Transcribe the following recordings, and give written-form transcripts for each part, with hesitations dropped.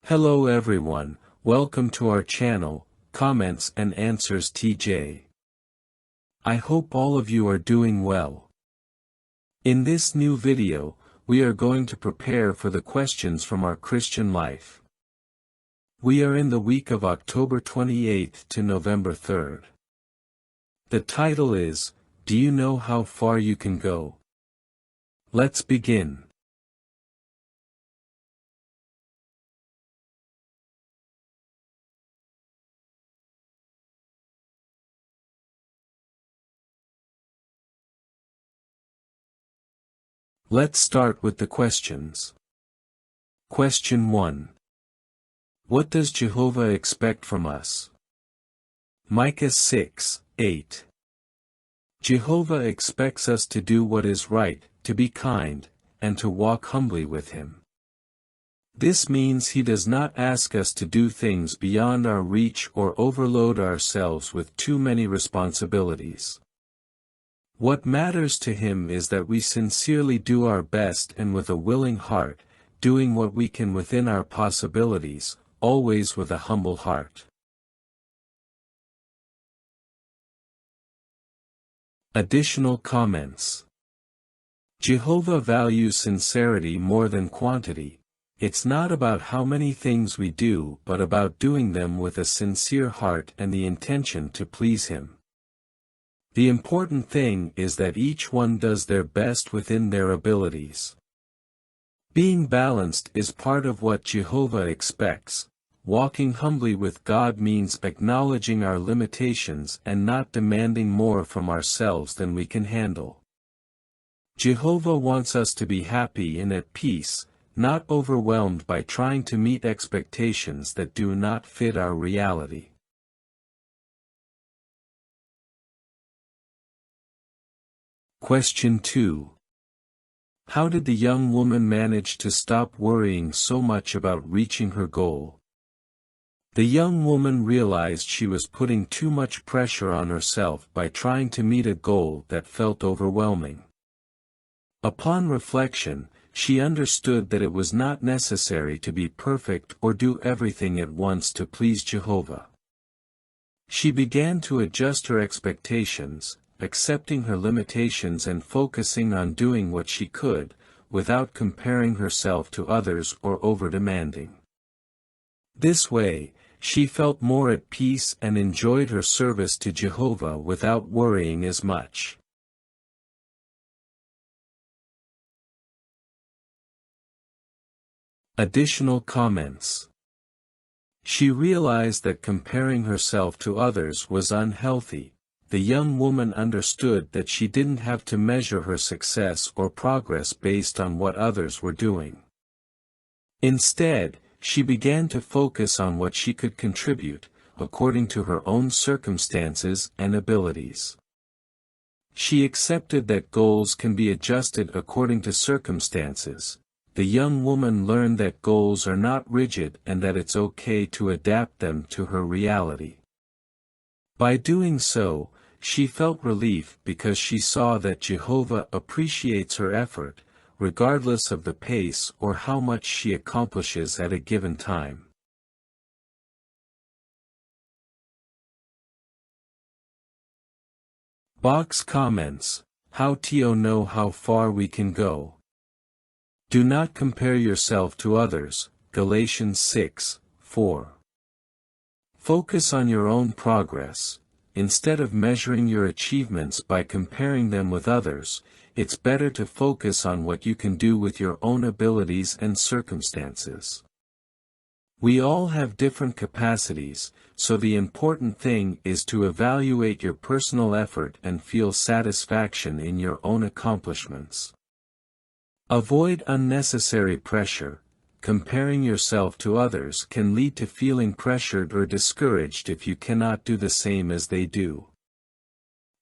Hello everyone, welcome to our channel, Comments and Answers TJ. I hope all of you are doing well. In this new video, we are going to prepare for the questions from our Christian life. We are in the week of October 28th to November 3rd. The title is, Do You Know How Far You Can Go? Let's begin. Let's start with the questions. Question 1. What does Jehovah expect from us? Micah 6:8. Jehovah expects us to do what is right, to be kind, and to walk humbly with Him. This means He does not ask us to do things beyond our reach or overload ourselves with too many responsibilities. What matters to Him is that we sincerely do our best and with a willing heart, doing what we can within our possibilities, always with a humble heart. Additional comments. Jehovah values sincerity more than quantity. It's not about how many things we do but about doing them with a sincere heart and the intention to please Him. The important thing is that each one does their best within their abilities. Being balanced is part of what Jehovah expects. Walking humbly with God means acknowledging our limitations and not demanding more from ourselves than we can handle. Jehovah wants us to be happy and at peace, not overwhelmed by trying to meet expectations that do not fit our reality. Question 2. How did the young woman manage to stop worrying so much about reaching her goal? The young woman realized she was putting too much pressure on herself by trying to meet a goal that felt overwhelming. Upon reflection, she understood that it was not necessary to be perfect or do everything at once to please Jehovah. She began to adjust her expectations, accepting her limitations and focusing on doing what she could, without comparing herself to others or over-demanding. This way, she felt more at peace and enjoyed her service to Jehovah without worrying as much. Additional comments. She realized that comparing herself to others was unhealthy. The young woman understood that she didn't have to measure her success or progress based on what others were doing. Instead, she began to focus on what she could contribute, according to her own circumstances and abilities. She accepted that goals can be adjusted according to circumstances. The young woman learned that goals are not rigid and that it's okay to adapt them to her reality. By doing so, she felt relief because she saw that Jehovah appreciates her effort, regardless of the pace or how much she accomplishes at a given time. Box comments. How to know how far we can go? Do not compare yourself to others. Galatians 6:4. Focus on your own progress. Instead of measuring your achievements by comparing them with others, it's better to focus on what you can do with your own abilities and circumstances. We all have different capacities, so the important thing is to evaluate your personal effort and feel satisfaction in your own accomplishments. Avoid unnecessary pressure. Comparing yourself to others can lead to feeling pressured or discouraged if you cannot do the same as they do.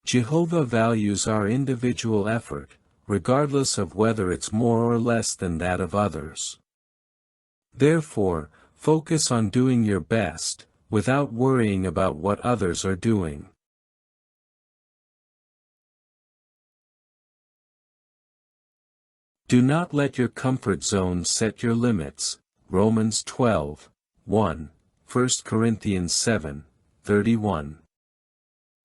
Jehovah values our individual effort, regardless of whether it's more or less than that of others. Therefore, focus on doing your best, without worrying about what others are doing. Do not let your comfort zone set your limits. Romans 12, 1, 1 Corinthians 7:31.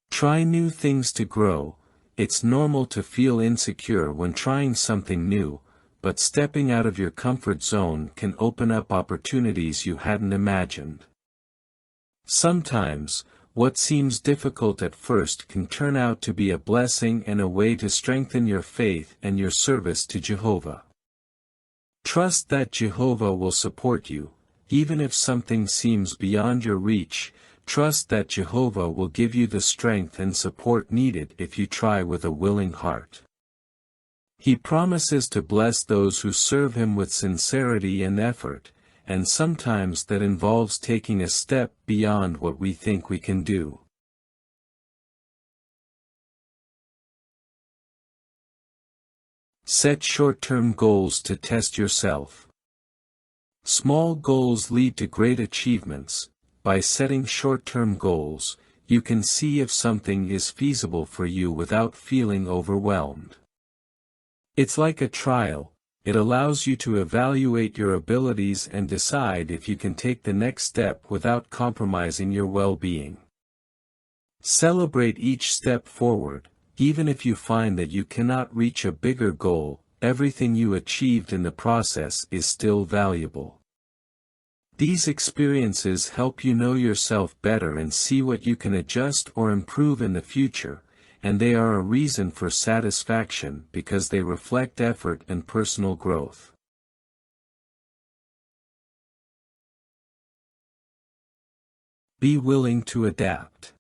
Try new things to grow. It's normal to feel insecure when trying something new, but stepping out of your comfort zone can open up opportunities you hadn't imagined. Sometimes, what seems difficult at first can turn out to be a blessing and a way to strengthen your faith and your service to Jehovah. Trust that Jehovah will support you, even if something seems beyond your reach. Trust that Jehovah will give you the strength and support needed if you try with a willing heart. He promises to bless those who serve Him with sincerity and effort, and sometimes that involves taking a step beyond what we think we can do. Set short-term goals to test yourself. Small goals lead to great achievements. By setting short-term goals, you can see if something is feasible for you without feeling overwhelmed. It's like a trial. It allows you to evaluate your abilities and decide if you can take the next step without compromising your well-being. Celebrate each step forward, even if you find that you cannot reach a bigger goal. Everything you achieved in the process is still valuable. These experiences help you know yourself better and see what you can adjust or improve in the future, and they are a reason for satisfaction because they reflect effort and personal growth. Be willing to adapt.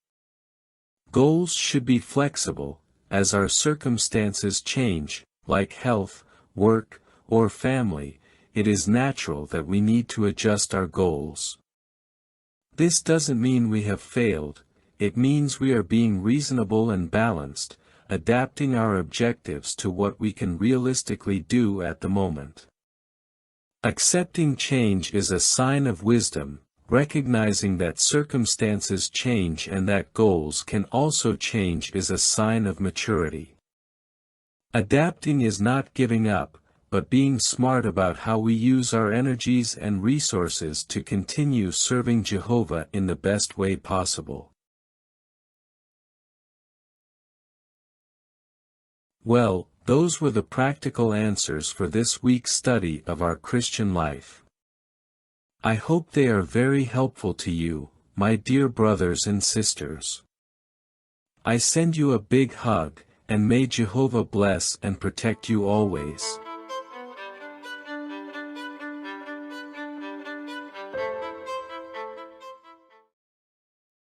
Goals should be flexible, as our circumstances change, like health, work, or family. It is natural that we need to adjust our goals. This doesn't mean we have failed, it means we are being reasonable and balanced, adapting our objectives to what we can realistically do at the moment. Accepting change is a sign of wisdom, recognizing that circumstances change and that goals can also change is a sign of maturity. Adapting is not giving up, but being smart about how we use our energies and resources to continue serving Jehovah in the best way possible. Well, those were the practical answers for this week's study of our Christian life. I hope they are very helpful to you, my dear brothers and sisters. I send you a big hug, and may Jehovah bless and protect you always.